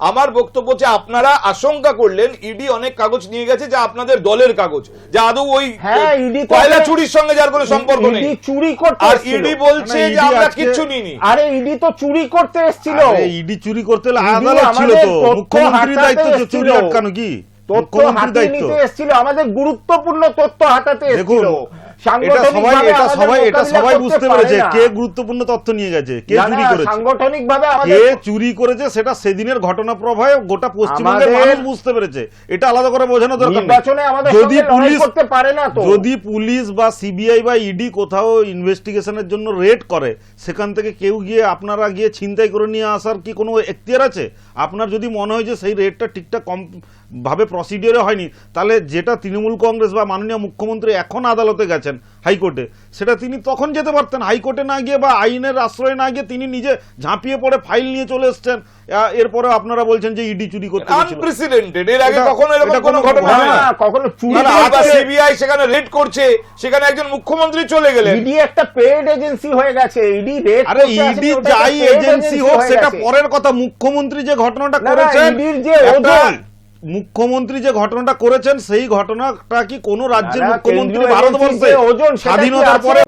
আমার বক্তব্য যে আপনারা আশঙ্কা করলেন ইডি অনেক কাগজ নিয়ে গেছে যা আপনাদের দলের কাগজ, যা আদৌ ওই কয়লা চুরির সঙ্গে যার কোনো সম্পর্ক নেই। চুরি করতে আর ইডি বলছে যে আমরা কিচ্ছু নিইনি। আরে ইডি তো চুরি করতে এসেছিল। ইডি চুরি করতে হলে আদালত ছিল তো, মুখ্যমন্ত্রীর দায়িত্ব চুরি আটকানো কি? তথ্য হাতিয়ে নিতে এসেছিল, আমাদের গুরুত্বপূর্ণ তথ্য হাতাতে এসেছিল। এটা সবাই বুঝতে পেরেছে কে গুরুত্বপূর্ণ তথ্য নিয়ে গেছে, কে চুরি করেছে, সাংগঠনিকভাবে কে চুরি করেছে সেটা সেদিনের ঘটনা প্রবাহে গোটা পশ্চিমবঙ্গের মানুষ বুঝতে পেরেছে। এটা আলাদা করে বোঝানো দরকার নেই। যদি পুলিশ বা সিবিআই বা ইডি কোথাও ইনভেস্টিগেশনের জন্য রেড করে, সেখান থেকে কেউ গিয়ে আপনারা গিয়ে ছিনতাই করে নিয়ে আসার কি কোনো এখতিয়ার আছে? আপনার যদি মনে হয় যে সেই রেডটা ঠিকঠাক ভাবে প্রসিডিওরে হয়নি, তাহলে যেটা তৃণমূল কংগ্রেস বা মাননীয় মুখ্যমন্ত্রী এখন আদালতে গেছেন হাইকোর্টে, সেটা তিনি তখন যেতে পারতেন। হাইকোর্টে না গিয়ে বা আইনের আশ্রয়ে না গিয়ে তিনি নিজে ঝাঁপিয়ে পড়ে ফাইল নিয়ে চলে এসছেন। এরপরে আপনারা বলছেন যে ইডি চুরি করতে গেছিল। আনপ্রেসিডেন্টেড, এর আগে কখনো এরকম কোনো ঘটনা হয় না। কখনো চুরি সিবিআই সেখানে রেড করছে, সেখানে একজন মুখ্যমন্ত্রী চলে গেলেন। ইডি একটা পেড এজেন্সি হয়ে গেছে। ইডি রেড আরে ইডি যাই এজেন্সি হোক সেটা পরের কথা। মুখ্যমন্ত্রী যে ঘটনাটা করেছেন, মুখ্যমন্ত্রী যে ঘটনাটা করেছেন সেই ঘটনাটা কি কোনো রাজ্যের মুখ্যমন্ত্রী ভারতবর্ষে স্বাধীনতার পরে